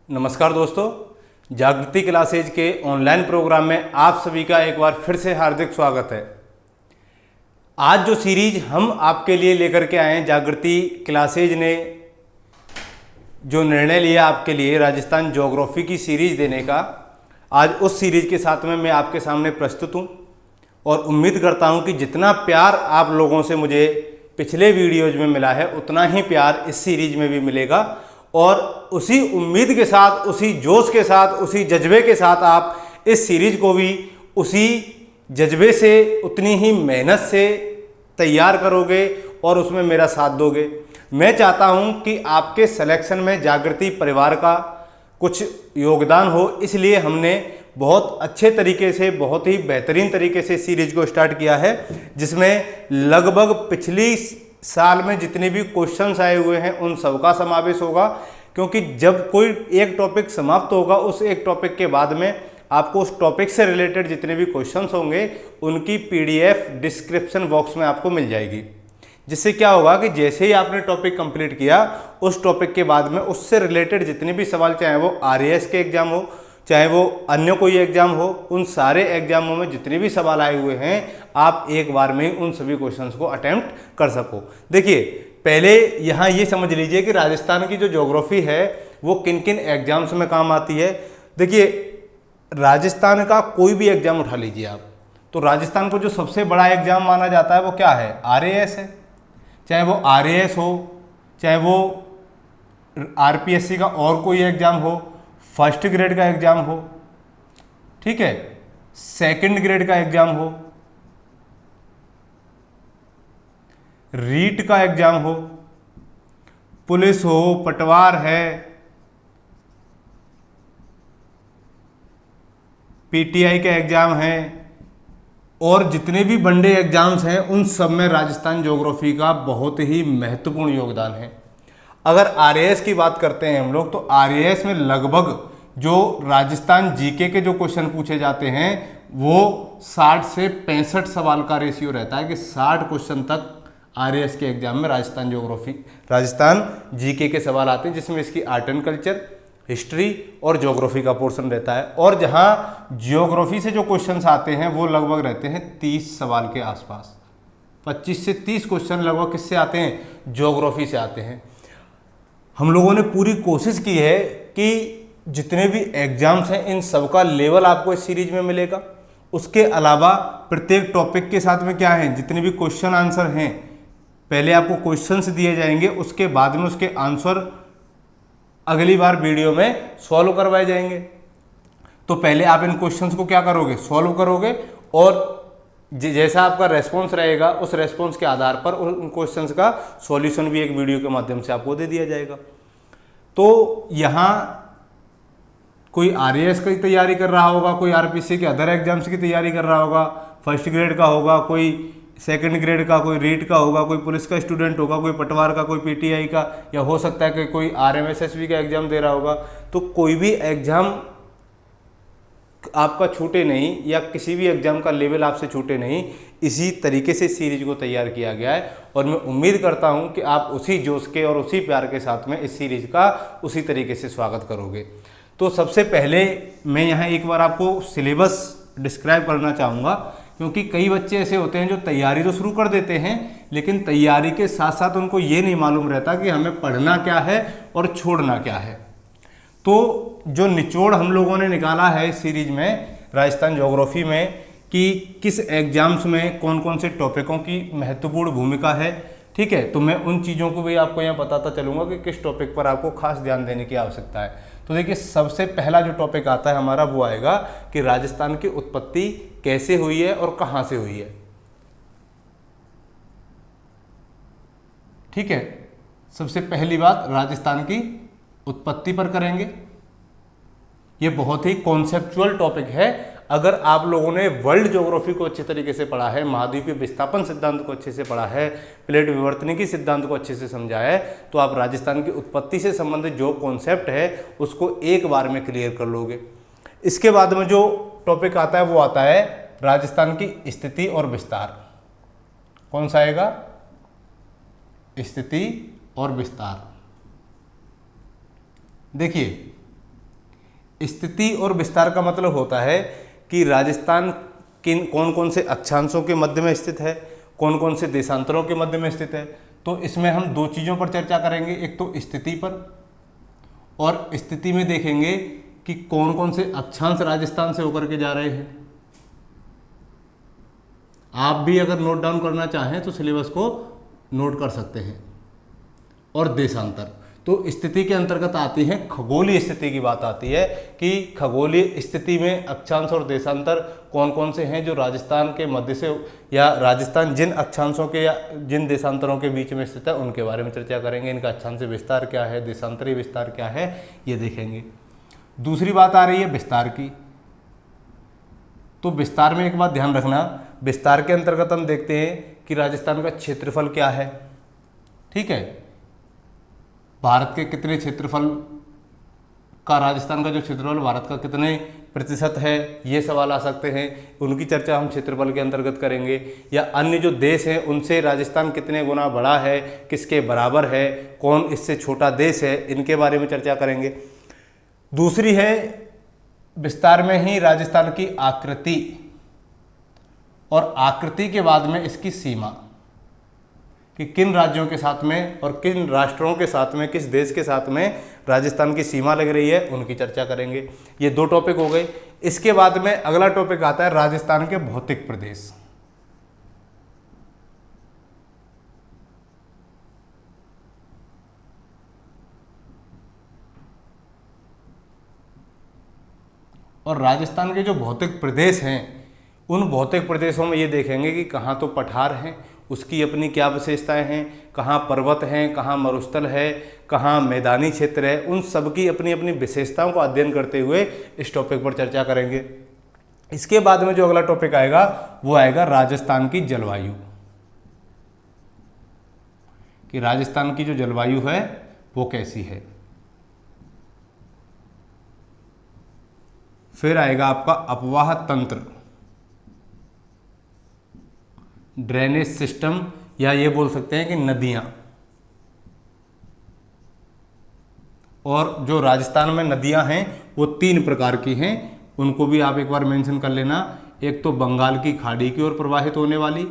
नमस्कार दोस्तों, जागृति क्लासेज के ऑनलाइन प्रोग्राम में आप सभी का एक बार फिर से हार्दिक स्वागत है। आज जो सीरीज हम आपके लिए लेकर के आए हैं, जागृति क्लासेज ने जो निर्णय लिया आपके लिए राजस्थान ज्योग्राफी की सीरीज देने का, आज उस सीरीज के साथ में मैं आपके सामने प्रस्तुत हूं और उम्मीद करता हूं कि जितना प्यार आप लोगों से मुझे पिछले वीडियोज में मिला है उतना ही प्यार इस सीरीज में भी मिलेगा और उसी उम्मीद के साथ, उसी जोश के साथ, उसी जज्बे के साथ आप इस सीरीज को भी उसी जज्बे से, उतनी ही मेहनत से तैयार करोगे और उसमें मेरा साथ दोगे। मैं चाहता हूं कि आपके सिलेक्शन में जागृति परिवार का कुछ योगदान हो, इसलिए हमने बहुत अच्छे तरीके से, बहुत ही बेहतरीन तरीके से सीरीज को स्टार्ट किया है, जिसमें लगभग पिछली साल में जितने भी क्वेश्चंस आए हुए हैं उन सबका समावेश होगा। क्योंकि जब कोई एक टॉपिक समाप्त होगा, उस एक टॉपिक के बाद में आपको उस टॉपिक से रिलेटेड जितने भी क्वेश्चंस होंगे उनकी पीडीएफ डिस्क्रिप्शन बॉक्स में आपको मिल जाएगी। जिससे क्या होगा कि जैसे ही आपने टॉपिक कंप्लीट किया, उस टॉपिक के बाद में उससे रिलेटेड जितने भी सवाल, चाहे वो आरएएस के एग्जाम हो, चाहे वो अन्य कोई एग्जाम हो, उन सारे एग्जामों में जितने भी सवाल आए हुए हैं आप एक बार में ही उन सभी क्वेश्चंस को अटेम्प्ट कर सको। देखिए, पहले यहाँ ये समझ लीजिए कि राजस्थान की जो ज्योग्राफी है वो किन किन एग्जाम्स में काम आती है। देखिए, राजस्थान का कोई भी एग्जाम उठा लीजिए आप, तो राजस्थान को जो सबसे बड़ा एग्जाम माना जाता है वो क्या है? आरएएस है। चाहे वो आरएएस हो, चाहे वो आरपीएससी का और कोई एग्जाम हो, फर्स्ट ग्रेड का एग्जाम हो, ठीक है, सेकंड ग्रेड का एग्जाम हो, रीट का एग्जाम हो, पुलिस हो, पटवार है, पीटीआई के एग्जाम है और जितने भी वनडे एग्जाम्स हैं उन सब में राजस्थान ज्योग्राफी का बहुत ही महत्वपूर्ण योगदान है। अगर आरएएस की बात करते हैं हम लोग, तो आरएएस में लगभग जो राजस्थान जीके के जो क्वेश्चन पूछे जाते हैं वो 60 से 65 सवाल का रेशियो रहता है कि 60 क्वेश्चन तक आरएएस के एग्जाम में राजस्थान जीके के सवाल आते हैं, जिसमें इसकी आर्ट एंड कल्चर, हिस्ट्री और ज्योग्राफी का पोर्शन रहता है। और जहां ज्योग्राफी से जो क्वेश्चंस आते हैं वो लगभग रहते हैं 30 सवाल के आसपास। 25 से 30 क्वेश्चन लगभग किससे आते हैं? ज्योग्राफी से आते हैं। हम लोगों ने पूरी कोशिश की है कि जितने भी एग्जाम्स हैं इन सबका लेवल आपको इस सीरीज में मिलेगा। उसके अलावा प्रत्येक टॉपिक के साथ में क्या है, जितने भी क्वेश्चन आंसर हैं, पहले आपको क्वेश्चंस दिए जाएंगे, उसके बाद में उसके आंसर अगली बार वीडियो में सॉल्व करवाए जाएंगे। तो पहले आप इन क्वेश्चंस को क्या करोगे? सॉल्व करोगे और जैसा आपका रेस्पॉन्स रहेगा उस रेस्पॉन्स के आधार पर उन क्वेश्चंस का सॉल्यूशन भी एक वीडियो के माध्यम से आपको दे दिया जाएगा। तो यहाँ कोई आरएएस की तैयारी कर रहा होगा, कोई आरपीसी के अदर एग्जाम्स की तैयारी कर रहा होगा, फर्स्ट ग्रेड का होगा, कोई सेकंड ग्रेड का, कोई रीट का होगा, कोई पुलिस का स्टूडेंट होगा, कोई पटवार का, कोई पीटीआई का, या हो सकता है कि कोई आरएमएसएसबी का एग्जाम दे रहा होगा। तो कोई भी एग्जाम आपका छूटे नहीं या किसी भी एग्जाम का लेवल आपसे छूटे नहीं, इसी तरीके से सीरीज को तैयार किया गया है। और मैं उम्मीद करता हूं कि आप उसी जोश के और उसी प्यार के साथ में इस सीरीज का उसी तरीके से स्वागत करोगे। तो सबसे पहले मैं यहाँ एक बार आपको सिलेबस डिस्क्राइब करना चाहूँगा, क्योंकि कई बच्चे ऐसे होते हैं जो तैयारी तो शुरू कर देते हैं लेकिन तैयारी के साथ साथ उनको ये नहीं मालूम रहता कि हमें पढ़ना क्या है और छोड़ना क्या है। तो जो निचोड़ हम लोगों ने निकाला है इस सीरीज में राजस्थान ज्योग्राफी में कि किस एग्जाम्स में कौन कौन से टॉपिकों की महत्वपूर्ण भूमिका है, ठीक है, तो मैं उन चीज़ों को भी आपको यहाँ बताता चलूँगा कि किस टॉपिक पर आपको खास ध्यान देने की आवश्यकता है। तो देखिए, सबसे पहला जो टॉपिक आता है हमारा वो आएगा कि राजस्थान की उत्पत्ति कैसे हुई है और कहाँ से हुई है। ठीक है, सबसे पहली बात राजस्थान की उत्पत्ति पर करेंगे। ये बहुत ही कॉन्सेप्चुअल टॉपिक है। अगर आप लोगों ने वर्ल्ड ज्योग्राफी को अच्छे तरीके से पढ़ा है, महाद्वीपीय विस्थापन सिद्धांत को अच्छे से पढ़ा है, प्लेट विवर्तनिकी सिद्धांत को अच्छे से समझा है, तो आप राजस्थान की उत्पत्ति से संबंधित जो कॉन्सेप्ट है उसको एक बार में क्लियर कर लोगे। इसके बाद में जो टॉपिक आता है वो आता है राजस्थान की स्थिति और विस्तार। कौन सा आएगा? स्थिति और विस्तार। देखिए, स्थिति और विस्तार का मतलब होता है कि राजस्थान किन कौन कौन से अक्षांशों के मध्य में स्थित है, कौन कौन से देशांतरों के मध्य में स्थित है। तो इसमें हम दो चीज़ों पर चर्चा करेंगे, एक तो स्थिति पर, और स्थिति में देखेंगे कि कौन कौन से अक्षांश राजस्थान से होकर के जा रहे हैं। आप भी अगर नोट डाउन करना चाहें तो सिलेबस को नोट कर सकते हैं। और देशांतर तो स्थिति के अंतर्गत आती है, खगोलीय स्थिति की बात आती है कि खगोलीय स्थिति में अक्षांश और देशांतर कौन कौन से हैं जो राजस्थान के मध्य से, या राजस्थान जिन अक्षांशों के या जिन देशांतरों के बीच में स्थित है उनके बारे में चर्चा करेंगे। इनका अक्षांश विस्तार क्या है, देशांतरीय विस्तार क्या है, ये देखेंगे। दूसरी बात आ रही है विस्तार की। तो विस्तार में एक बात ध्यान रखना, विस्तार के अंतर्गत हम देखते हैं कि राजस्थान का क्षेत्रफल क्या है, ठीक है, भारत के कितने क्षेत्रफल का, राजस्थान का जो क्षेत्रफल भारत का कितने प्रतिशत है, ये सवाल आ सकते हैं। उनकी चर्चा हम क्षेत्रफल के अंतर्गत करेंगे। या अन्य जो देश हैं उनसे राजस्थान कितने गुना बड़ा है, किसके बराबर है, कौन इससे छोटा देश है, इनके बारे में चर्चा करेंगे। दूसरी है विस्तार में ही राजस्थान की आकृति, और आकृति के बाद में इसकी सीमा, कि किन राज्यों के साथ में और किन राष्ट्रों के साथ में, किस देश के साथ में राजस्थान की सीमा लग रही है, उनकी चर्चा करेंगे। ये दो टॉपिक हो गए। इसके बाद में अगला टॉपिक आता है राजस्थान के भौतिक प्रदेश। और राजस्थान के जो भौतिक प्रदेश हैं उन भौतिक प्रदेशों में ये देखेंगे कि कहाँ तो पठार हैं, उसकी अपनी क्या विशेषताएं हैं, कहाँ पर्वत हैं, कहाँ मरुस्थल है, कहाँ मैदानी क्षेत्र है, उन सब की अपनी अपनी विशेषताओं का अध्ययन करते हुए इस टॉपिक पर चर्चा करेंगे। इसके बाद में जो अगला टॉपिक आएगा वो आएगा राजस्थान की जलवायु, कि राजस्थान की जो जलवायु है वो कैसी है। फिर आएगा आपका अपवाह तंत्र, ड्रेनेज सिस्टम, या ये बोल सकते हैं कि नदियां। और जो राजस्थान में नदियां हैं वो 3 प्रकार की हैं, उनको भी आप एक बार मेंशन कर लेना। एक तो बंगाल की खाड़ी की ओर प्रवाहित होने वाली,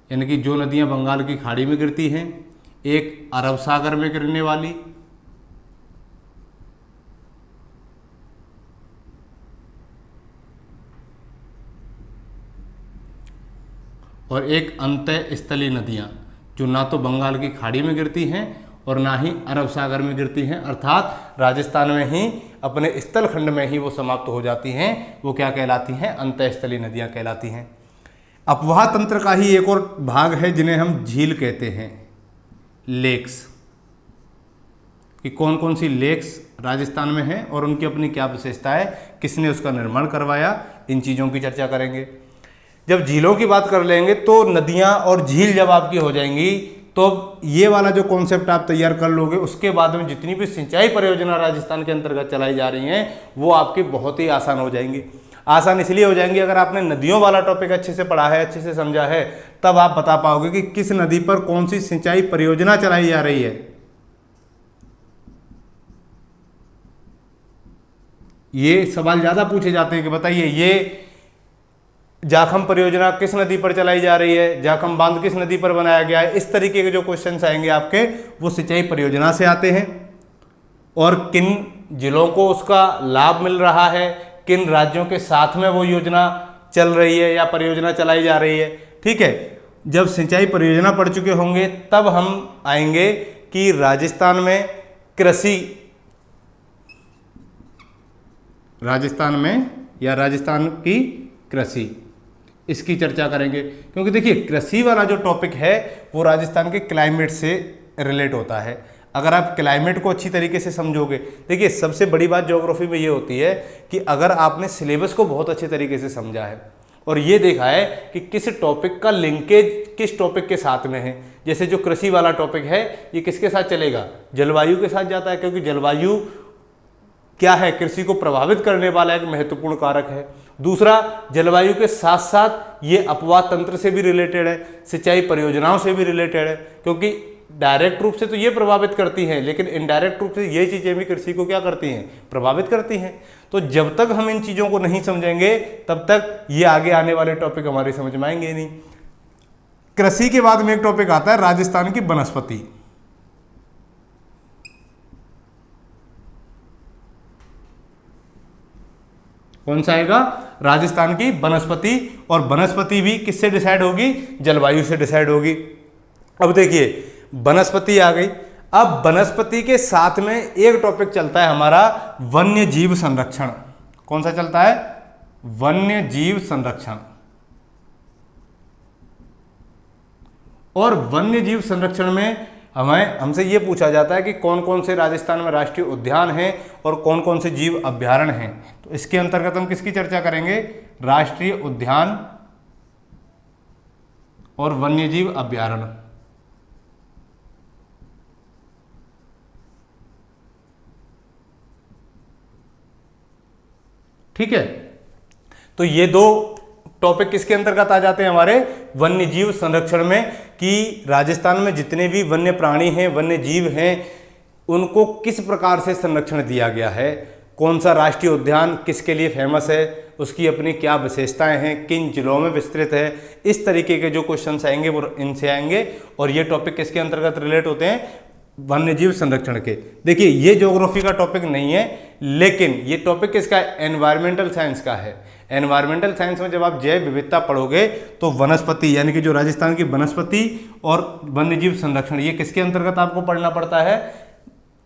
यानी कि जो नदियां बंगाल की खाड़ी में गिरती हैं, एक अरब सागर में गिरने वाली, और एक अंतः स्थलीय नदियाँ जो ना तो बंगाल की खाड़ी में गिरती हैं और ना ही अरब सागर में गिरती हैं, अर्थात राजस्थान में ही अपने स्थल खंड में ही वो समाप्त हो जाती हैं। वो क्या कहलाती हैं? अंतः स्थलीय नदियाँ कहलाती हैं। अपवाह तंत्र का ही एक और भाग है जिन्हें हम झील कहते हैं, लेक्स, कि कौन कौन सी लेक्स राजस्थान में हैं और उनकी अपनी क्या विशेषता है, किसने उसका निर्माण करवाया, इन चीज़ों की चर्चा करेंगे। जब झीलों की बात कर लेंगे तो नदियाँ और झील जब आपकी हो जाएंगी तो ये वाला जो कॉन्सेप्ट आप तैयार कर लोगे, उसके बाद में जितनी भी सिंचाई परियोजना राजस्थान के अंतर्गत चलाई जा रही हैं वो आपकी बहुत ही आसान हो जाएंगी। आसान इसलिए हो जाएंगी अगर आपने नदियों वाला टॉपिक अच्छे से पढ़ा है, अच्छे से समझा है, तब आप बता पाओगे कि किस नदी पर कौन सी सिंचाई परियोजना चलाई जा रही है। ये सवाल ज़्यादा पूछे जाते हैं कि बताइए ये जाखम परियोजना किस नदी पर चलाई जा रही है, जाखम बांध किस नदी पर बनाया गया है। इस तरीके के जो क्वेश्चंस आएंगे आपके वो सिंचाई परियोजना से आते हैं, और किन जिलों को उसका लाभ मिल रहा है, किन राज्यों के साथ में वो योजना चल रही है या परियोजना चलाई जा रही है। ठीक है, जब सिंचाई परियोजना पढ़ चुके होंगे तब हम आएंगे कि राजस्थान में कृषि, राजस्थान में या राजस्थान की कृषि, इसकी चर्चा करेंगे। क्योंकि देखिए कृषि वाला जो टॉपिक है वो राजस्थान के क्लाइमेट से रिलेट होता है। अगर आप क्लाइमेट को अच्छी तरीके से समझोगे, देखिए सबसे बड़ी बात ज्योग्राफी में ये होती है कि अगर आपने सिलेबस को बहुत अच्छे तरीके से समझा है और ये देखा है कि किस टॉपिक का लिंकेज किस टॉपिक के साथ में है। जैसे जो कृषि वाला टॉपिक है ये किसके साथ चलेगा? जलवायु के साथ जाता है, क्योंकि जलवायु क्या है? कृषि को प्रभावित करने वाला एक महत्वपूर्ण कारक है। दूसरा, जलवायु के साथ साथ ये अपवाह तंत्र से भी रिलेटेड है, सिंचाई परियोजनाओं से भी रिलेटेड है, क्योंकि डायरेक्ट रूप से तो ये प्रभावित करती हैं, लेकिन इनडायरेक्ट रूप से ये चीज़ें भी कृषि को क्या करती हैं, प्रभावित करती हैं। तो जब तक हम इन चीज़ों को नहीं समझेंगे तब तक ये आगे आने वाले टॉपिक हमारे समझ में आएंगे नहीं। कृषि के बाद में एक टॉपिक आता है राजस्थान की वनस्पति। कौन सा आएगा, राजस्थान की वनस्पति। और वनस्पति भी किससे डिसाइड होगी, जलवायु से डिसाइड होगी। अब देखिए वनस्पति आ गई, अब वनस्पति के साथ में एक टॉपिक चलता है हमारा वन्य जीव संरक्षण। कौन सा चलता है, वन्य जीव संरक्षण। और वन्य जीव संरक्षण में हमसे ये पूछा जाता है कि कौन कौन से राजस्थान में राष्ट्रीय उद्यान हैं और कौन कौन से जीव अभ्यारण्य हैं। तो इसके अंतर्गत हम किसकी चर्चा करेंगे, राष्ट्रीय उद्यान और वन्यजीव अभ्यारण्य। ठीक है, तो ये दो टॉपिक किसके अंतर्गत आ जाते हैं, हमारे वन्यजीव संरक्षण में, कि राजस्थान में जितने भी वन्य प्राणी हैं, वन्य जीव हैं, उनको किस प्रकार से संरक्षण दिया गया है, कौन सा राष्ट्रीय उद्यान किसके लिए फेमस है, उसकी अपनी क्या विशेषताएं हैं, किन जिलों में विस्तृत है। इस तरीके के जो क्वेश्चंस आएंगे वो इनसे आएंगे। और ये टॉपिक किसके अंतर्गत रिलेट होते हैं, वन्यजीव संरक्षण के। देखिए ये ज्योग्राफी का टॉपिक नहीं है, लेकिन ये टॉपिक किसका है, एनवायरमेंटल साइंस का है। एनवायरमेंटल साइंस में जब आप जैव विविधता पढ़ोगे तो वनस्पति यानी कि जो राजस्थान की वनस्पति और वन्यजीव संरक्षण, ये किसके अंतर्गत आपको पढ़ना पड़ता है,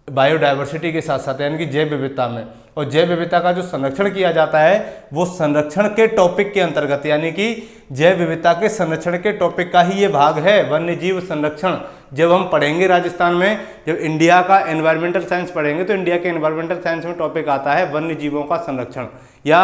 बायोडायवर्सिटी के साथ साथ, यानी कि जैव विविधता में। और जैव विविधता का जो संरक्षण किया जाता है वो संरक्षण के टॉपिक के अंतर्गत, यानी कि जैव विविधता के संरक्षण के टॉपिक का ही ये भाग है, वन्यजीव संरक्षण। जब हम पढ़ेंगे राजस्थान में, जब इंडिया का एनवायरमेंटल साइंस पढ़ेंगे तो इंडिया के एनवायरमेंटल साइंस में टॉपिक आता है वन्य जीवों का संरक्षण या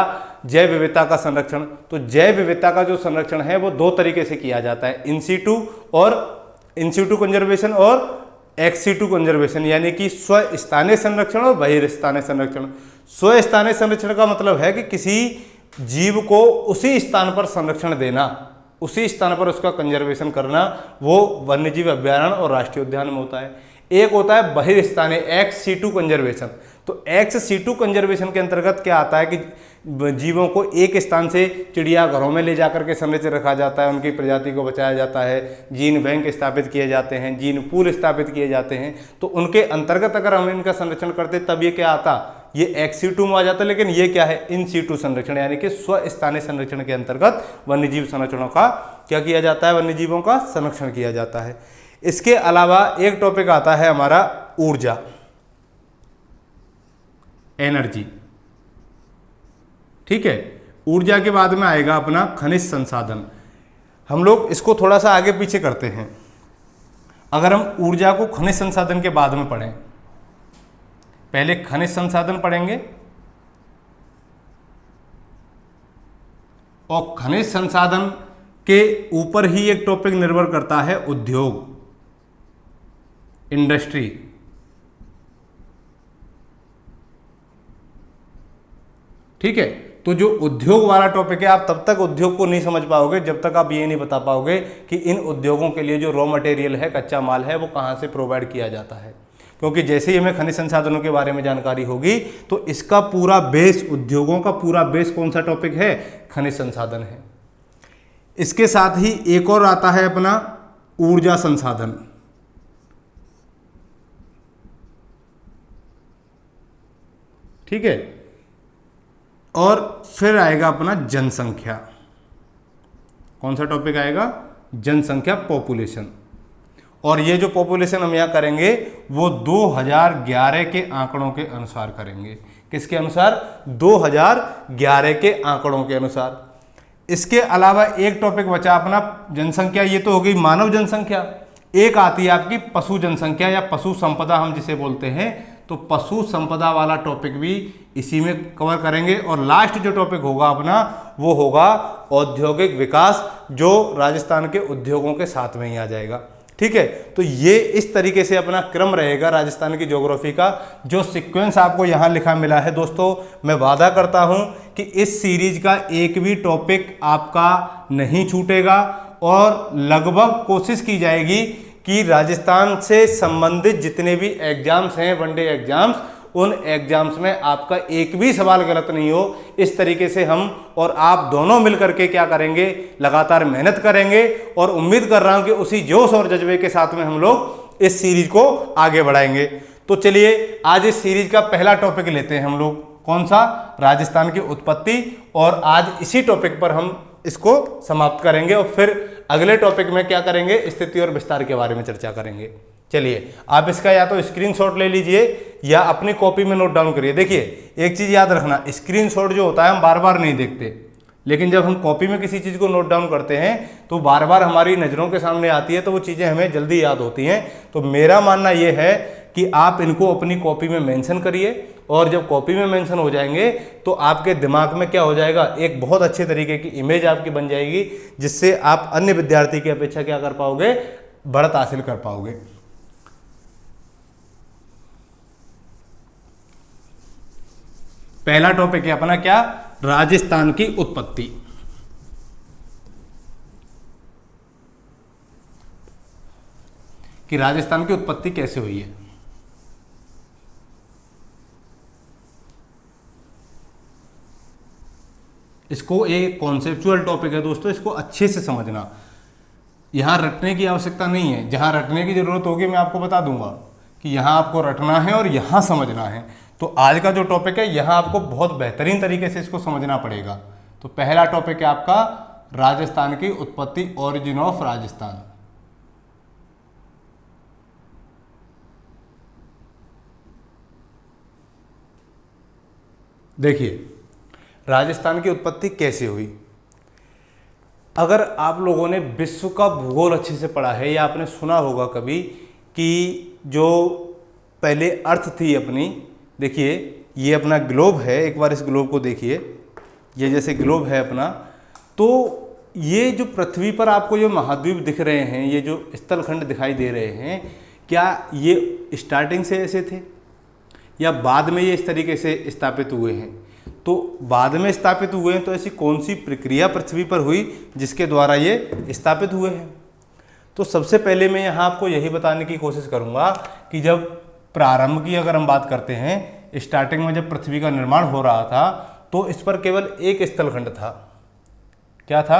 जैव विविधता का संरक्षण। तो जैव विविधता का जो संरक्षण है वो दो तरीके से किया जाता है, इन सीटू कंजर्वेशन और एक्स सीटू कंजर्वेशन, यानी कि स्वस्थानीय संरक्षण और बहिर्स्थानीय संरक्षण। स्वस्थानीय संरक्षण का मतलब है कि किसी जीव को उसी स्थान पर संरक्षण देना, उसी स्थान पर उसका कंजर्वेशन करना, वो वन्यजीव अभ्यारण्य और राष्ट्रीय उद्यान में होता है। एक होता है बहिर्स्थानीय एक्स सीटू कंजर्वेशन। तो एक्स सीटू कंजर्वेशन के अंतर्गत क्या आता है कि जीवों को एक स्थान से चिड़ियाघरों में ले जाकर के संरक्षित रखा जाता है, उनकी प्रजाति को बचाया जाता है, जीन बैंक स्थापित किए जाते हैं, जीन पूल स्थापित किए जाते हैं। तो उनके अंतर्गत अगर हम इनका संरक्षण करते तब ये क्या आता, ये एक्स सीटू में आ जाता है। लेकिन ये क्या है, इन सीटू संरक्षण, यानी कि स्वस्थानीय संरक्षण के अंतर्गत वन्यजीव संरक्षणों का क्या किया जाता है, वन्यजीवों का संरक्षण किया जाता है। इसके अलावा एक टॉपिक आता है हमारा ऊर्जा, एनर्जी। ठीक है, ऊर्जा के बाद में आएगा अपना खनिज संसाधन। हम लोग इसको थोड़ा सा आगे पीछे करते हैं। अगर हम ऊर्जा को खनिज संसाधन के बाद में पढ़ें, पहले खनिज संसाधन पढ़ेंगे और खनिज संसाधन के ऊपर ही एक टॉपिक निर्भर करता है उद्योग, इंडस्ट्री। ठीक है, तो जो उद्योग वाला टॉपिक है, आप तब तक उद्योग को नहीं समझ पाओगे जब तक आप ये नहीं बता पाओगे कि इन उद्योगों के लिए जो रॉ मटेरियल है, कच्चा माल है, वो कहाँ से प्रोवाइड किया जाता है। क्योंकि जैसे ही हमें खनिज संसाधनों के बारे में जानकारी होगी तो इसका पूरा बेस, उद्योगों का पूरा बेस कौन सा टॉपिक है, खनिज संसाधन है। इसके साथ ही एक और आता है अपना ऊर्जा संसाधन। ठीक है, और फिर आएगा अपना जनसंख्या। कौन सा टॉपिक आएगा, जनसंख्या, पॉपुलेशन। और ये जो पॉपुलेशन हम यहाँ करेंगे वो 2011 के आंकड़ों के अनुसार करेंगे। किसके अनुसार, 2011 के आंकड़ों के अनुसार। इसके अलावा एक टॉपिक बचा अपना जनसंख्या, ये तो हो गई मानव जनसंख्या। एक आती है आपकी पशु जनसंख्या या पशु संपदा हम जिसे बोलते हैं। तो पशु संपदा वाला टॉपिक भी इसी में कवर करेंगे। और लास्ट जो टॉपिक होगा अपना वो होगा औद्योगिक विकास, जो राजस्थान के उद्योगों के साथ में ही आ जाएगा। ठीक है, तो ये इस तरीके से अपना क्रम रहेगा राजस्थान की ज्योग्राफी का। जो सीक्वेंस आपको यहाँ लिखा मिला है दोस्तों, मैं वादा करता हूँ कि इस सीरीज का एक भी टॉपिक आपका नहीं छूटेगा और लगभग कोशिश की जाएगी कि राजस्थान से संबंधित जितने भी एग्जाम्स हैं, वनडे एग्जाम्स, उन एग्जाम्स में आपका एक भी सवाल गलत नहीं हो, इस तरीके से हम और आप दोनों मिलकर के क्या करेंगे, लगातार मेहनत करेंगे। और उम्मीद कर रहा हूं कि उसी जोश और जज्बे के साथ में हम लोग इस सीरीज को आगे बढ़ाएंगे। तो चलिए आज इस सीरीज का पहला टॉपिक लेते हैं हम लोग, कौन सा, राजस्थान की उत्पत्ति। और आज इसी टॉपिक पर हम इसको समाप्त करेंगे और फिर अगले टॉपिक में क्या करेंगे, स्थिति और विस्तार के बारे में चर्चा करेंगे। चलिए आप इसका या तो स्क्रीनशॉट ले लीजिए या अपनी कॉपी में नोट डाउन करिए। देखिए एक चीज़ याद रखना, स्क्रीनशॉट जो होता है हम बार बार नहीं देखते, लेकिन जब हम कॉपी में किसी चीज़ को नोट डाउन करते हैं तो बार बार हमारी नज़रों के सामने आती है, तो वो चीज़ें हमें जल्दी याद होती हैं। तो मेरा मानना ये है कि आप इनको अपनी कॉपी में मेंशन करिए, और जब कॉपी में मेंशन हो जाएंगे तो आपके दिमाग में क्या हो जाएगा, एक बहुत अच्छे तरीके की इमेज आपकी बन जाएगी, जिससे आप अन्य विद्यार्थी की अपेक्षा क्या कर पाओगे, बढ़त हासिल कर पाओगे। पहला टॉपिक है अपना क्या, राजस्थान की उत्पत्ति। कि राजस्थान की उत्पत्ति कैसे हुई है। इसको एक कॉन्सेप्चुअल टॉपिक है दोस्तों, इसको अच्छे से समझना, यहां रटने की आवश्यकता नहीं है। जहां रटने की जरूरत होगी मैं आपको बता दूंगा कि यहां आपको रटना है और यहां समझना है। तो आज का जो टॉपिक है यहां आपको बहुत बेहतरीन तरीके से इसको समझना पड़ेगा। तो पहला टॉपिक है आपका राजस्थान की उत्पत्ति, ओरिजिन ऑफ राजस्थान। देखिए राजस्थान की उत्पत्ति कैसे हुई। अगर आप लोगों ने विश्व का भूगोल अच्छे से पढ़ा है या आपने सुना होगा कभी कि जो पहले अर्थ थी अपनी, देखिए ये अपना ग्लोब है, एक बार इस ग्लोब को देखिए, ये जैसे ग्लोब है अपना, तो ये जो पृथ्वी पर आपको जो महाद्वीप दिख रहे हैं, ये जो स्थलखंड दिखाई दे रहे हैं, क्या ये स्टार्टिंग से ऐसे थे या बाद में ये इस तरीके से स्थापित हुए हैं। तो बाद में स्थापित हुए हैं, तो ऐसी कौन सी प्रक्रिया पृथ्वी पर हुई जिसके द्वारा ये स्थापित हुए हैं। तो सबसे पहले मैं यहाँ आपको यही बताने की कोशिश करूँगा कि जब प्रारंभ की अगर हम बात करते हैं, स्टार्टिंग में जब पृथ्वी का निर्माण हो रहा था तो इस पर केवल एक स्थलखंड था। क्या था,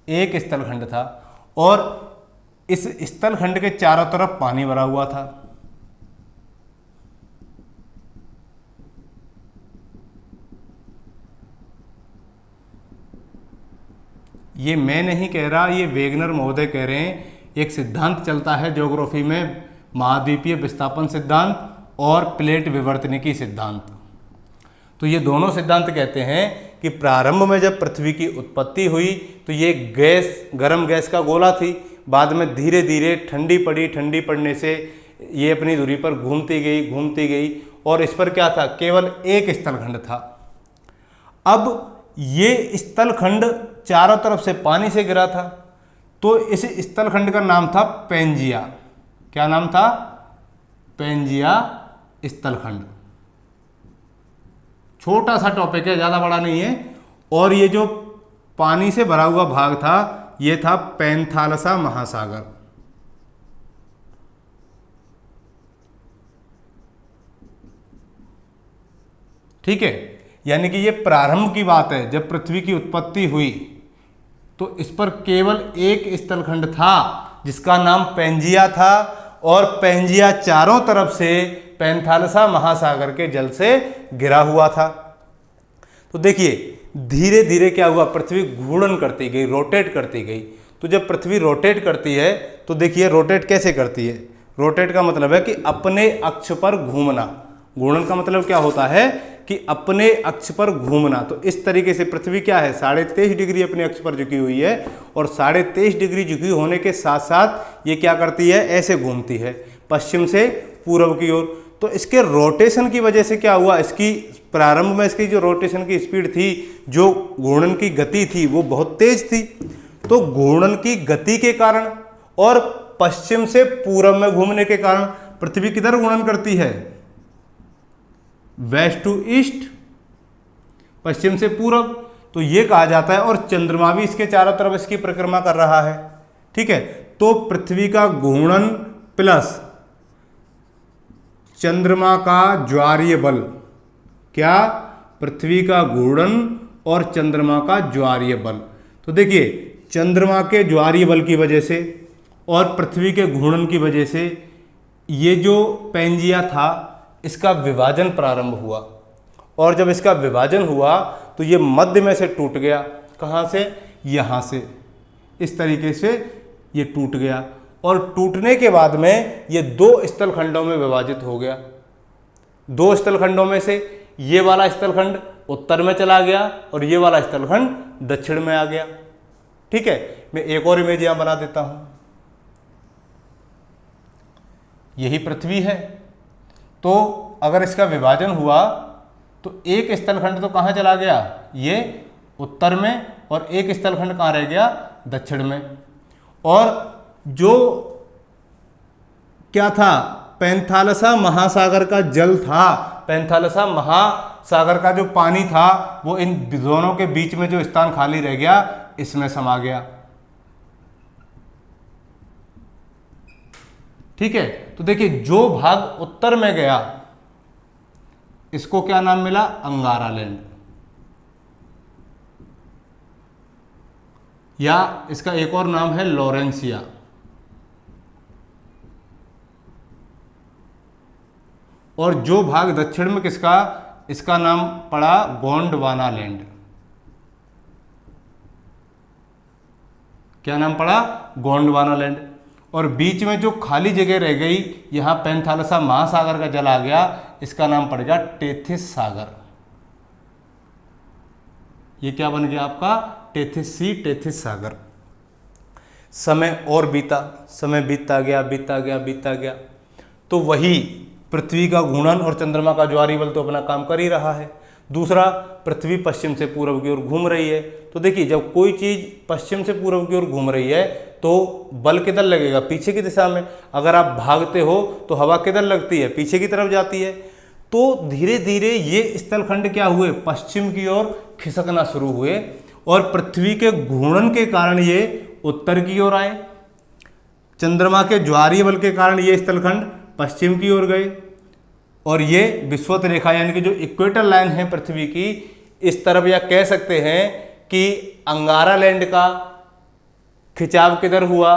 एक स्थलखंड था, और इस स्थलखंड के चारों तरफ पानी भरा हुआ था। ये मैं नहीं कह रहा, ये वेगनर महोदय कह रहे हैं। एक सिद्धांत चलता है ज्योग्राफी में, महाद्वीपीय विस्थापन सिद्धांत और प्लेट विवर्तनिकी सिद्धांत। तो ये दोनों सिद्धांत कहते हैं कि प्रारंभ में जब पृथ्वी की उत्पत्ति हुई तो ये गैस, गर्म गैस का गोला थी, बाद में धीरे धीरे ठंडी पड़ी, ठंडी पड़ने से ये अपनी दूरी पर घूमती गई और इस पर क्या था, केवल एक स्थलखंड था। अब ये स्थलखंड चारों तरफ से पानी से घिरा था, तो इस स्थलखंड का नाम था पैंजिया। क्या नाम था, पैंजिया स्थलखंड। छोटा सा टॉपिक है, ज़्यादा बड़ा नहीं है। और ये जो पानी से भरा हुआ भाग था, ये था पैंथालसा महासागर। ठीक है, यानी कि ये प्रारंभ की बात है, जब पृथ्वी की उत्पत्ति हुई तो इस पर केवल एक स्थलखंड था जिसका नाम पैंजिया था, और पैंजिया चारों तरफ से पैंथालसा महासागर के जल से घिरा हुआ था। तो देखिए धीरे धीरे क्या हुआ, पृथ्वी घूर्णन करती गई, रोटेट करती गई। तो जब पृथ्वी रोटेट करती है तो देखिए रोटेट कैसे करती है। रोटेट का मतलब है कि अपने अक्ष पर घूमना। घूर्णन का मतलब क्या होता है कि अपने अक्ष पर घूमना। तो इस तरीके से पृथ्वी क्या है, 23.5 डिग्री अपने अक्ष पर झुकी हुई है, और 23.5 डिग्री झुकी होने के साथ साथ ये क्या करती है, ऐसे घूमती है पश्चिम से पूर्व की ओर। तो इसके रोटेशन की वजह से क्या हुआ, इसकी प्रारंभ में इसकी जो रोटेशन की स्पीड थी, जो घूर्णन की गति थी, वो बहुत तेज थी। तो घूर्णन की गति के कारण और पश्चिम से पूर्व में घूमने के कारण पृथ्वी किधर घूर्णन करती है, वेस्ट टू ईस्ट, पश्चिम से पूर्व। तो ये कहा जाता है, और चंद्रमा भी इसके चारों तरफ इसकी परिक्रमा कर रहा है। ठीक है, तो पृथ्वी का घूर्णन प्लस चंद्रमा का ज्वारीय बल, क्या? पृथ्वी का घूर्णन और चंद्रमा का ज्वारीय बल। तो देखिए चंद्रमा के ज्वारीय बल की वजह से और पृथ्वी के घूर्णन की वजह से ये जो पेंजिया था इसका विभाजन प्रारंभ हुआ, और जब इसका विभाजन हुआ तो ये मध्य में से टूट गया। कहाँ से? यहाँ से, इस तरीके से ये टूट गया, और टूटने के बाद में ये दो स्थलखंडों में विभाजित हो गया। दो स्थलखंडों में से ये वाला स्थलखंड उत्तर में चला गया और ये वाला स्थलखंड दक्षिण में आ गया। ठीक है, मैं एक और इमेज यहां बना देता हूं। यही पृथ्वी है, तो अगर इसका विभाजन हुआ तो एक स्थलखंड तो कहां चला गया? ये उत्तर में, और एक स्थलखंड कहां रह गया? दक्षिण में। और जो क्या था? पैंथालसा महासागर का जल था, पैंथालसा महासागर का जो पानी था वो इन दोनों के बीच में जो स्थान खाली रह गया इसमें समा गया। ठीक है, तो देखिए जो भाग उत्तर में गया इसको क्या नाम मिला? अंगारा लैंड, या इसका एक और नाम है लॉरेंसिया। और जो भाग दक्षिण में किसका? इसका नाम पड़ा गोंडवाना लैंड। क्या नाम पड़ा? गोंडवाना लैंड। और बीच में जो खाली जगह रह गई, यहां पैंथालसा महासागर का जल आ गया, इसका नाम पड़ गया टेथिस सागर। ये क्या बन गया आपका? टेथिस सी, टेथिस सागर। समय और बीता, समय बीतता गया, बीतता गया, बीतता गया, तो वही पृथ्वी का घूर्णन और चंद्रमा का ज्वारीय बल तो अपना काम कर ही रहा है। दूसरा, पृथ्वी पश्चिम से पूर्व की ओर घूम रही है। तो देखिए जब कोई चीज पश्चिम से पूर्व की ओर घूम रही है तो बल किधर लगेगा? पीछे की दिशा में। अगर आप भागते हो तो हवा किधर लगती है? पीछे की तरफ जाती है। तो धीरे धीरे ये स्थलखंड क्या हुए? पश्चिम की ओर खिसकना शुरू हुए, और पृथ्वी के घूर्णन के कारण ये उत्तर की ओर आए, चंद्रमा के ज्वारीय बल के कारण ये स्थलखंड पश्चिम की ओर गए, और ये विषुवत रेखा यानी कि जो इक्वेटर लाइन है पृथ्वी की इस तरफ, या कह सकते हैं कि अंगारा लैंड का खिंचाव किधर हुआ?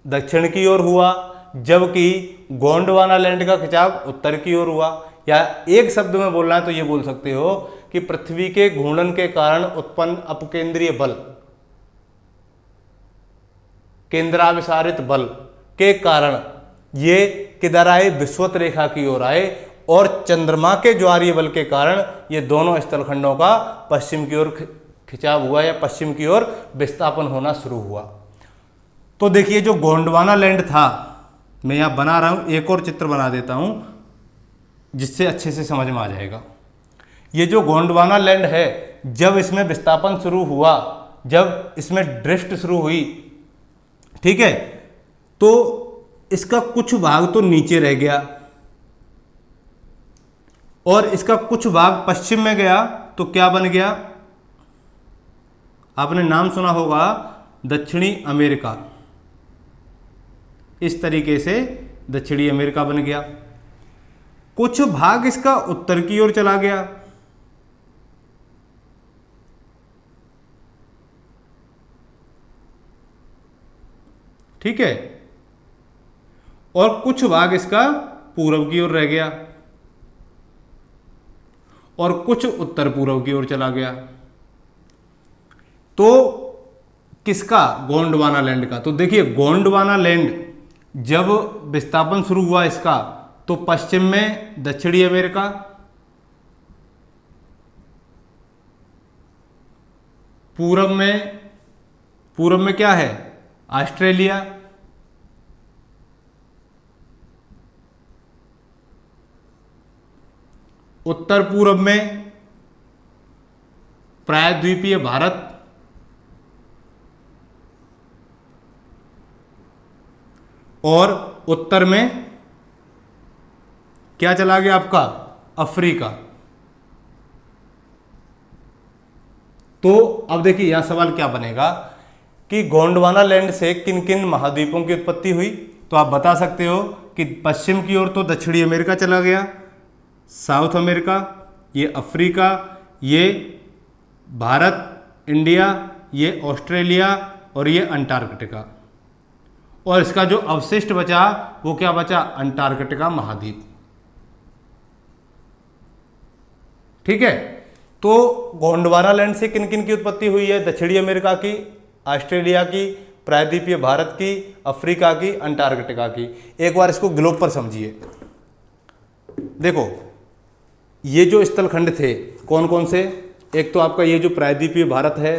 दक्षिण की ओर हुआ, जबकि गोंडवाना लैंड का खिंचाव उत्तर की ओर हुआ। या एक शब्द में बोलना है तो ये बोल सकते हो कि पृथ्वी के घूर्णन के कारण उत्पन्न अपकेंद्रीय बल, केंद्राभिसारित बल के कारण ये किधर आए? विषुवत रेखा की ओर आए, और चंद्रमा के ज्वारीय बल के कारण ये दोनों स्थलखंडों का पश्चिम की ओर खिंचाव हुआ, या पश्चिम की ओर विस्थापन होना शुरू हुआ। तो देखिए जो गोंडवाना लैंड था, मैं यहां बना रहा हूं, एक और चित्र बना देता हूं जिससे अच्छे से समझ में आ जाएगा। ये जो गोंडवाना लैंड है, जब इसमें विस्थापन शुरू हुआ, जब इसमें ड्रिफ्ट शुरू हुई, ठीक है, तो इसका कुछ भाग तो नीचे रह गया और इसका कुछ भाग पश्चिम में गया, तो क्या बन गया? आपने नाम सुना होगा दक्षिणी अमेरिका। इस तरीके से दक्षिणी अमेरिका बन गया। कुछ भाग इसका उत्तर की ओर चला गया, ठीक है, और कुछ भाग इसका पूर्व की ओर रह गया, और कुछ उत्तर पूर्व की ओर चला गया। तो किसका? गोंडवाना लैंड का। तो देखिए गोंडवाना लैंड जब विस्थापन शुरू हुआ इसका, तो पश्चिम में दक्षिणी अमेरिका, पूर्व में क्या है? ऑस्ट्रेलिया, उत्तर पूर्व में प्रायद्वीपीय भारत, और उत्तर में क्या चला गया आपका? अफ्रीका। तो अब देखिए यहां सवाल क्या बनेगा कि गोंडवाना लैंड से किन किन महाद्वीपों की उत्पत्ति हुई, तो आप बता सकते हो कि पश्चिम की ओर तो दक्षिणी अमेरिका चला गया, साउथ अमेरिका, ये अफ्रीका, ये भारत इंडिया, ये ऑस्ट्रेलिया और ये अंटार्कटिका। और इसका जो अवशिष्ट बचा वो क्या बचा, अंटार्कटिका महाद्वीप। ठीक है, तो गोंडवाना लैंड से किन किन की उत्पत्ति हुई है, दक्षिणी अमेरिका की, ऑस्ट्रेलिया की, प्रायद्वीपीय भारत की, अफ्रीका की, अंटार्कटिका की। एक बार इसको ग्लोब पर समझिए। देखो ये जो स्थलखंड थे कौन कौन से, एक तो आपका ये जो प्रायद्वीपीय भारत है,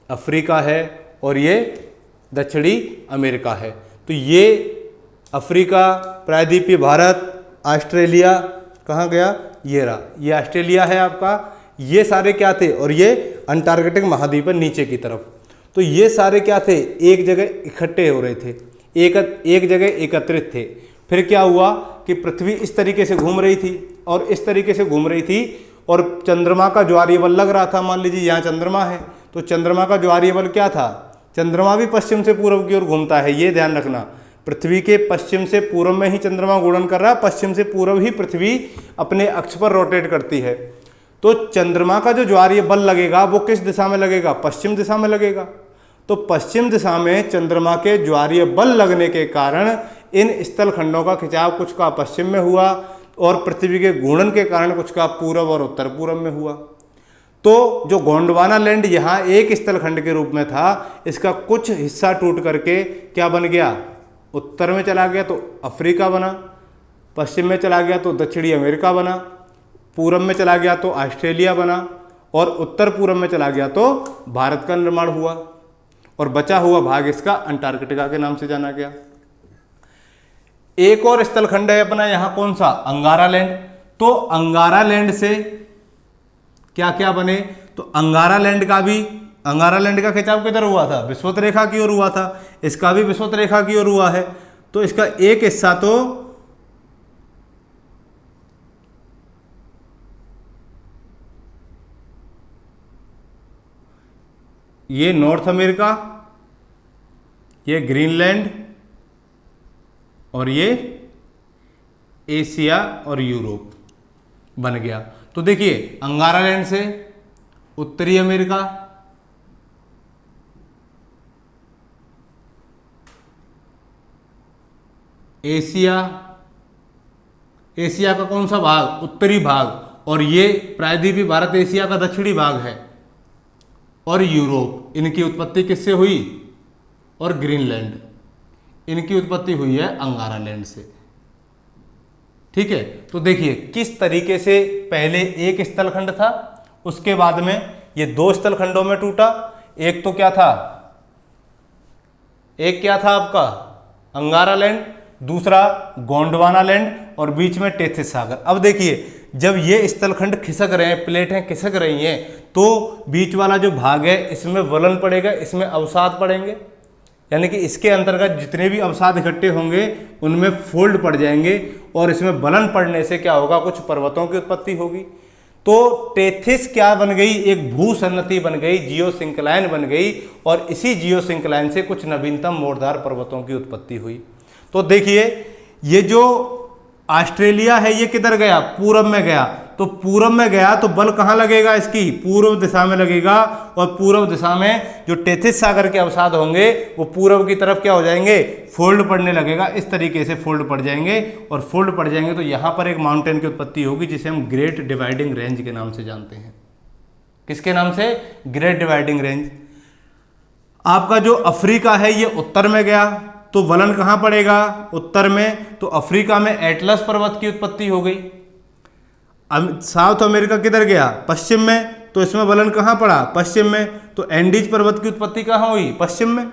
अफ्रीका है और ये दक्षिणी अमेरिका है। तो ये अफ्रीका, प्रायद्वीपीय भारत, ऑस्ट्रेलिया कहाँ गया, ये रहा, ये ऑस्ट्रेलिया है आपका। ये सारे क्या थे, और ये अंटार्कटिक महाद्वीप है नीचे की तरफ। तो ये सारे क्या थे, एक जगह इकट्ठे हो रहे थे, एक जगह एकत्रित थे। फिर क्या हुआ कि पृथ्वी इस तरीके से घूम रही थी और इस तरीके से घूम रही थी और चंद्रमा का ज्वारीय बल लग रहा था। मान लीजिए यहाँ चंद्रमा है, तो चंद्रमा का ज्वारीय बल क्या था, चंद्रमा भी पश्चिम से पूर्व की ओर घूमता है, ये ध्यान रखना। पृथ्वी के पश्चिम से पूर्व में ही चंद्रमा घूर्णन कर रहा है, पश्चिम से पूर्व ही पृथ्वी अपने अक्ष पर रोटेट करती है। तो चंद्रमा का जो ज्वारीय बल लगेगा वो किस दिशा में लगेगा, पश्चिम दिशा में लगेगा। तो पश्चिम दिशा में चंद्रमा के ज्वारीय बल लगने के कारण इन स्थलखंडों का खिंचाव कुछ का पश्चिम में हुआ और पृथ्वी के घूर्णन के कारण कुछ का पूर्व और उत्तर पूर्व में हुआ। तो जो गोंडवाना लैंड यहाँ एक स्थलखंड के रूप में था, इसका कुछ हिस्सा टूट करके क्या बन गया, उत्तर में चला गया तो अफ्रीका बना, पश्चिम में चला गया तो दक्षिणी अमेरिका बना, पूर्व में चला गया तो ऑस्ट्रेलिया बना और उत्तर पूर्व में चला गया तो भारत का निर्माण हुआ। और बचा हुआ भाग इसका अंटार्कटिका के नाम से जाना गया। एक और स्थलखंड है अपना यहाँ, कौन सा, अंगारा लैंड। तो अंगारा लैंड से क्या क्या बने, तो अंगारा लैंड का खिंचाव किधर हुआ था, विषुवत रेखा की ओर हुआ था, इसका भी विषुवत रेखा की ओर हुआ है। तो इसका एक हिस्सा तो ये नॉर्थ अमेरिका, ये ग्रीनलैंड और ये एशिया और यूरोप बन गया। तो देखिए अंगारा लैंड से उत्तरी अमेरिका, एशिया का कौन सा भाग, उत्तरी भाग, और ये प्रायद्वीपीय भारत एशिया का दक्षिणी भाग है, और यूरोप, इनकी उत्पत्ति किससे हुई, और ग्रीनलैंड, इनकी उत्पत्ति हुई है अंगारा लैंड से। ठीक है, तो देखिए किस तरीके से पहले एक स्थलखंड था, उसके बाद में ये दो स्थलखंडों में टूटा। एक तो क्या था, एक क्या था आपका अंगारा लैंड, दूसरा गोंडवाना लैंड और बीच में टेथिस सागर। अब देखिए जब ये स्थलखंड खिसक रहे हैं, प्लेटें खिसक रही हैं, तो बीच वाला जो भाग है इसमें वलन पड़ेगा, इसमें अवसाद पड़ेंगे, यानी कि इसके अंतर्गत जितने भी अवसाद इकट्ठे होंगे उनमें फोल्ड पड़ जाएंगे और इसमें बलन पड़ने से क्या होगा, कुछ पर्वतों की उत्पत्ति होगी। तो टेथिस क्या बन गई, एक भूसन्नति बन गई, जियोसिंक्लाइन बन गई, और इसी जियोसिंक्लाइन से कुछ नवीनतम मोड़दार पर्वतों की उत्पत्ति हुई। तो देखिए ये जो ऑस्ट्रेलिया है ये किधर गया, पूरब में गया। तो पूरब में गया तो बल कहाँ लगेगा, इसकी पूर्व दिशा में लगेगा, और पूर्व दिशा में जो टेथिस सागर के अवसाद होंगे वो पूर्व की तरफ क्या हो जाएंगे, फोल्ड पड़ने लगेगा, इस तरीके से फोल्ड पड़ जाएंगे। और फोल्ड पड़ जाएंगे तो यहाँ पर एक माउंटेन की उत्पत्ति होगी जिसे हम ग्रेट डिवाइडिंग रेंज के नाम से जानते हैं। किसके नाम से, ग्रेट डिवाइडिंग रेंज। आपका जो अफ्रीका है ये उत्तर में गया तो वलन कहाँ पड़ेगा, उत्तर में, तो अफ्रीका में एटलस पर्वत की उत्पत्ति हो गई। साउथ अमेरिका किधर गया, पश्चिम में, तो इसमें वलन कहाँ पड़ा, पश्चिम में, तो एंडीज पर्वत की उत्पत्ति कहाँ हुई, पश्चिम में।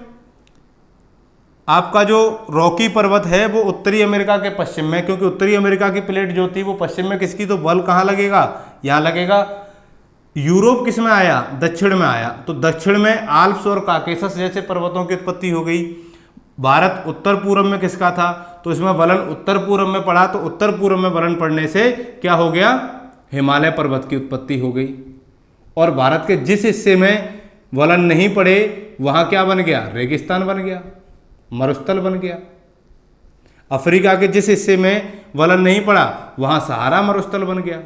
आपका जो रॉकी पर्वत है वो उत्तरी अमेरिका के पश्चिम में, क्योंकि उत्तरी अमेरिका की प्लेट जो थी वो पश्चिम में किसकी, तो बल कहाँ लगेगा, यहाँ लगेगा। यूरोप किस में आया, दक्षिण में आया, तो दक्षिण में आल्प्स और काकेशस जैसे पर्वतों की उत्पत्ति हो गई। भारत उत्तर पूर्व में किसका था, तो इसमें वलन उत्तर पूर्व में पड़ा, तो उत्तर पूर्व में वलन पड़ने से क्या हो गया, हिमालय पर्वत की उत्पत्ति हो गई। और भारत के जिस हिस्से में वलन नहीं पड़े वहां क्या बन गया? रेगिस्तान बन गया, मरुस्थल बन गया। अफ्रीका के जिस हिस्से में वलन नहीं पड़ा वहां सहारा मरुस्थल बन गया।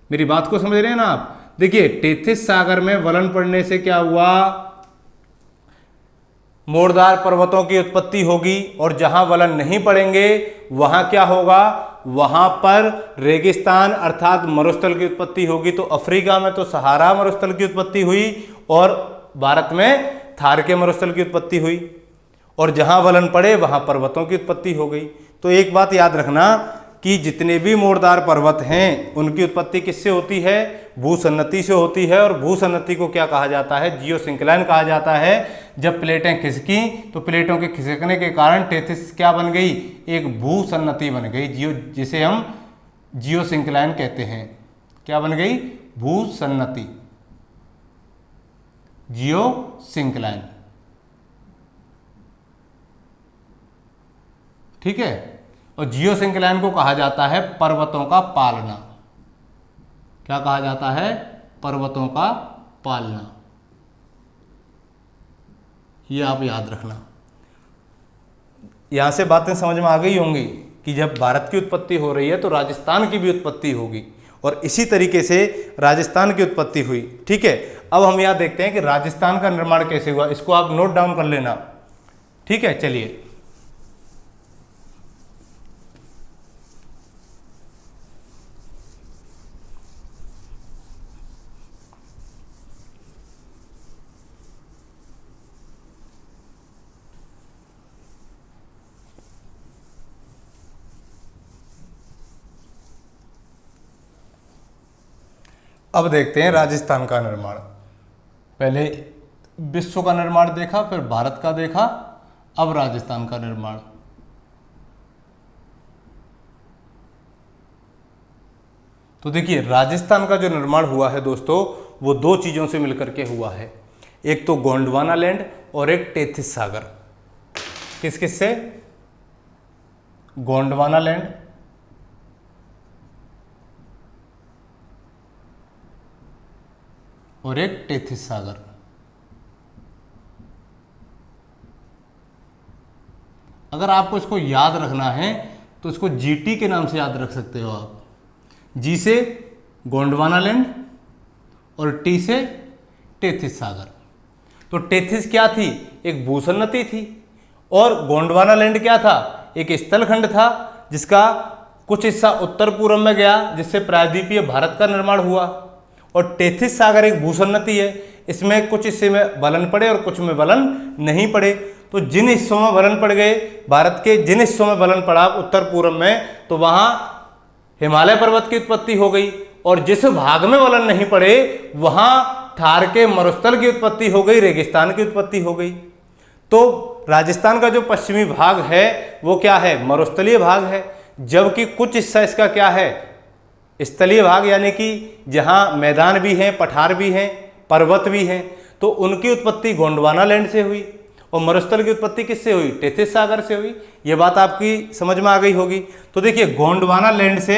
मेरी बात को समझ रहे हैं ना आप? देखिए, टेथिस सागर में वलन पड़ने से क्या हुआ? मोड़दार पर्वतों की उत्पत्ति होगी, और जहां वलन नहीं पड़ेंगे वहां क्या होगा? वहां पर रेगिस्तान अर्थात मरुस्थल की उत्पत्ति होगी। तो अफ्रीका में तो सहारा मरुस्थल की उत्पत्ति हुई और भारत में थार के मरुस्थल की उत्पत्ति हुई, और जहां वलन पड़े वहां पर्वतों की उत्पत्ति हो गई। तो एक बात याद रखना कि जितने भी मोड़दार पर्वत हैं उनकी उत्पत्ति किससे होती है? भूसन्नति से होती है। और भूसन्नति को क्या कहा जाता है? जियोसिंक्लाइन कहा जाता है। जब प्लेटें खिसकी तो प्लेटों के खिसकने के कारण टेथिस क्या बन गई? एक भूसन्नति बन गई, जिसे हम जियोसिंक्लाइन कहते हैं। क्या बन गई? भूसन्नति, जियोसिंक्लाइन। ठीक है। और जियोसिंक्लाइन को कहा जाता है पर्वतों का पालना। क्या कहा जाता है? पर्वतों का पालना। ये आप याद रखना। यहां से बातें समझ में आ गई होंगी कि जब भारत की उत्पत्ति हो रही है तो राजस्थान की भी उत्पत्ति होगी, और इसी तरीके से राजस्थान की उत्पत्ति हुई। ठीक है। अब हम यहां देखते हैं कि राजस्थान का निर्माण कैसे हुआ। इसको आप नोट डाउन कर लेना। ठीक है, चलिए। अब देखते हैं राजस्थान का निर्माण। पहले विश्व का निर्माण देखा, फिर भारत का देखा, अब राजस्थान का निर्माण। तो देखिए, राजस्थान का जो निर्माण हुआ है दोस्तों, वो दो चीजों से मिलकर के हुआ है। एक तो गोंडवाना लैंड और एक टेथिस सागर। किस किस से? गोंडवाना लैंड और एक टेथिस सागर। अगर आपको इसको याद रखना है तो इसको जीटी के नाम से याद रख सकते हो आप। जी से गोंडवाना लैंड और टी से टेथिस सागर। तो टेथिस क्या थी? एक भूसन्नति थी। और गोंडवाना लैंड क्या था? एक स्थलखंड था जिसका कुछ हिस्सा उत्तर पूर्व में गया, जिससे प्रायद्वीपीय भारत का निर्माण हुआ। और टेथिस सागर एक भूसन्नति है, इसमें कुछ हिस्से में वलन पड़े और कुछ में वलन नहीं पड़े। तो जिन हिस्सों में वलन पड़ गए, भारत के जिन हिस्सों में वलन पड़ा उत्तर पूर्व में, तो वहां हिमालय पर्वत की उत्पत्ति हो गई। और जिस भाग में वलन नहीं पड़े वहां थार के मरुस्थल की उत्पत्ति हो गई, रेगिस्तान की उत्पत्ति हो गई। तो राजस्थान का जो पश्चिमी भाग है वो क्या है? मरुस्थलीय भाग है। जबकि कुछ हिस्सा इसका क्या है? स्थलीय भाग, यानी कि जहां मैदान भी हैं, पठार भी हैं, पर्वत भी हैं। तो उनकी उत्पत्ति गोंडवाना लैंड से हुई। और मरुस्थल की उत्पत्ति किससे हुई? टेथिस सागर से हुई। ये बात आपकी समझ में आ गई होगी। तो देखिए, गोंडवाना लैंड से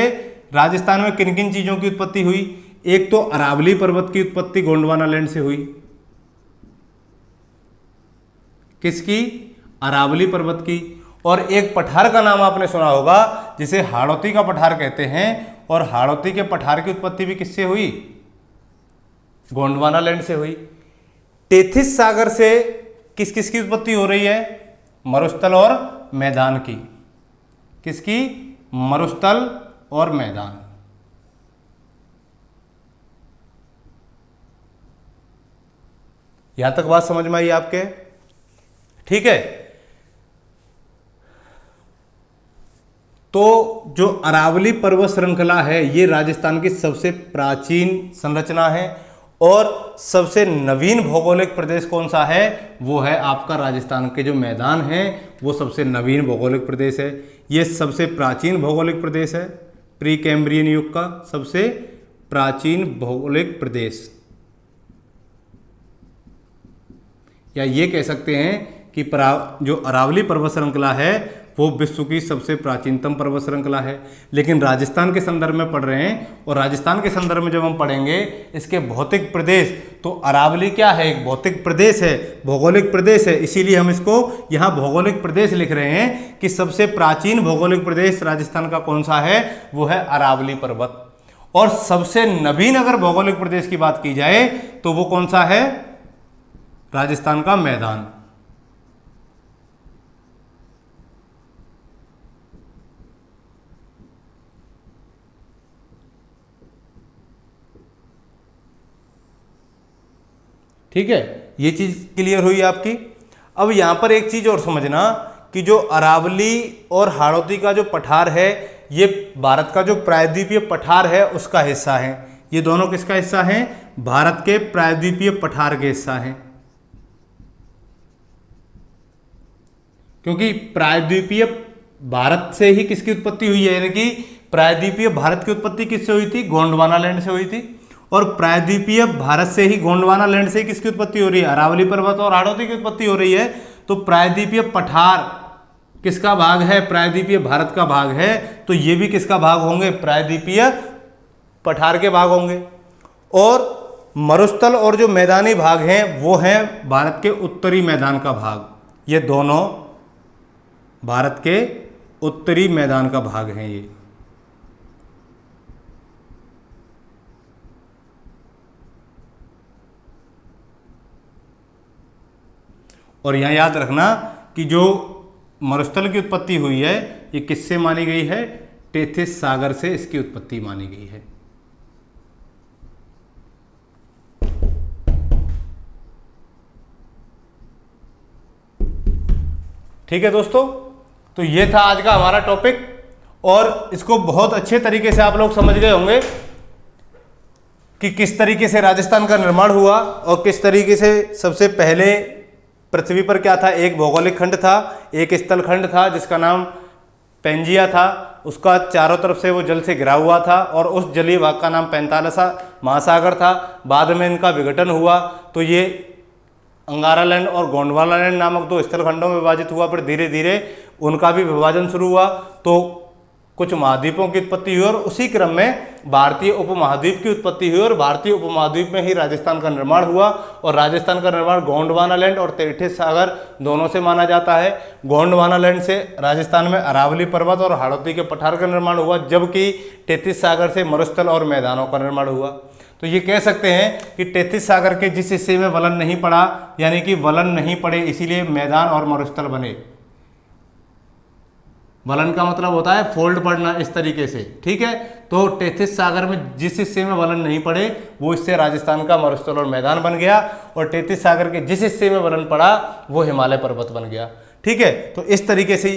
राजस्थान में किन किन चीजों की उत्पत्ति हुई? एक तो अरावली पर्वत की उत्पत्ति गोंडवाना लैंड से हुई। किसकी? अरावली पर्वत की। और एक पठार का नाम आपने सुना होगा जिसे हाड़ौती का पठार कहते हैं। और हाड़ौती के पठार की उत्पत्ति भी किससे हुई? गोंडवाना लैंड से हुई। टेथिस सागर से किस किस की उत्पत्ति हो रही है? मरुस्थल और मैदान की। किसकी? मरुस्थल और मैदान। यहां तक बात समझ में आई आपके? ठीक है। तो जो अरावली पर्वत श्रृंखला है ये राजस्थान की सबसे प्राचीन संरचना है। और सबसे नवीन भौगोलिक प्रदेश कौन सा है? वो है आपका राजस्थान के जो मैदान हैं वो सबसे नवीन भौगोलिक प्रदेश है। ये सबसे प्राचीन भौगोलिक प्रदेश है। प्री कैम्ब्रियन युग का सबसे प्राचीन भौगोलिक प्रदेश, या ये कह सकते हैं कि जो अरावली पर्वत श्रृंखला है वो विश्व की सबसे प्राचीनतम पर्वत श्रृंखला है। लेकिन राजस्थान के संदर्भ में पढ़ रहे हैं, और राजस्थान के संदर्भ में जब हम पढ़ेंगे इसके भौतिक प्रदेश, तो अरावली क्या है, एक भौतिक प्रदेश है, भौगोलिक प्रदेश है। इसीलिए हम इसको यहाँ भौगोलिक प्रदेश लिख रहे हैं कि सबसे प्राचीन भौगोलिक प्रदेश राजस्थान का कौन सा है, वो है अरावली पर्वत। और सबसे नवीन अगर भौगोलिक प्रदेश की बात की जाए तो वो कौन सा है, राजस्थान का मैदान। ठीक है, ये चीज क्लियर हुई आपकी। अब यहां पर एक चीज और समझना कि जो अरावली और हाड़ौती का जो पठार है, ये भारत का जो प्रायद्वीपीय पठार है उसका हिस्सा है। ये दोनों किसका हिस्सा है, भारत के प्रायद्वीपीय पठार के हिस्सा हैं। क्योंकि प्रायद्वीपीय भारत से ही किसकी उत्पत्ति हुई है, यानी कि प्रायद्वीपीय भारत की उत्पत्ति किससे हुई थी, गोंडवाना लैंड से हुई थी। और प्रायद्वीपीय भारत से ही, गोंडवाना लैंड से ही किसकी उत्पत्ति हो रही है, अरावली पर्वत और हाड़ौती की उत्पत्ति हो रही है। तो प्रायद्वीपीय पठार किसका भाग है, प्रायद्वीपीय भारत का भाग है। तो ये भी किसका भाग होंगे, प्रायद्वीपीय पठार के भाग होंगे। और मरुस्थल और जो मैदानी भाग हैं वो हैं भारत के उत्तरी मैदान का भाग। ये दोनों भारत के उत्तरी मैदान का भाग हैं ये। और यहाँ याद रखना कि जो मरुस्थल की उत्पत्ति हुई है ये किससे मानी गई है, टेथिस सागर से इसकी उत्पत्ति मानी गई है। ठीक है दोस्तों, तो ये था आज का हमारा टॉपिक, और इसको बहुत अच्छे तरीके से आप लोग समझ गए होंगे कि किस तरीके से राजस्थान का निर्माण हुआ और किस तरीके से सबसे पहले पृथ्वी पर क्या था, एक भौगोलिक खंड था, एक स्थल खंड था जिसका नाम पेंजिया था। उसका चारों तरफ से वो जल से घिरा हुआ था और उस जलीय भाग का नाम पैंतालसा महासागर था। बाद में इनका विघटन हुआ तो ये अंगारा लैंड और गोंडवाना लैंड नामक दो स्थल खंडों में विभाजित हुआ। फिर धीरे धीरे उनका भी विभाजन शुरू हुआ तो कुछ महाद्वीपों की उत्पत्ति हुई और उसी क्रम में भारतीय उपमहाद्वीप की उत्पत्ति हुई और भारतीय उपमहाद्वीप में ही राजस्थान का निर्माण हुआ। और राजस्थान का निर्माण गोंडवाना लैंड और टेथिस सागर दोनों से माना जाता है। गोंडवाना लैंड से राजस्थान में अरावली पर्वत और हाड़ौती के पठार का निर्माण हुआ, जबकि टेथिस सागर से मरुस्थल और मैदानों का निर्माण हुआ। तो ये कह सकते हैं कि टेथिस सागर के जिस हिस्से में वलन नहीं पड़ा, यानी कि वलन नहीं पड़े, इसीलिए मैदान और मरुस्थल बने। वलन का मतलब होता है फोल्ड पड़ना, इस तरीके से। ठीक है, तो टेथिस सागर में जिस हिस्से में वलन नहीं पड़े वो इससे राजस्थान का मरुस्थल और मैदान बन गया, और टेथिस सागर के जिस हिस्से में वलन पड़ा वो हिमालय पर्वत बन गया। ठीक है, तो इस तरीके से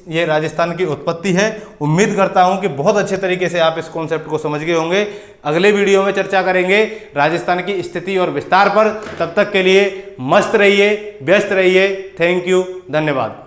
ये राजस्थान की उत्पत्ति है। उम्मीद करता हूं कि बहुत अच्छे तरीके से आप इस कॉन्सेप्ट को समझ गए होंगे। अगले वीडियो में चर्चा करेंगे राजस्थान की स्थिति और विस्तार पर। तब तक के लिए मस्त रहिए, व्यस्त रहिए। थैंक यू, धन्यवाद।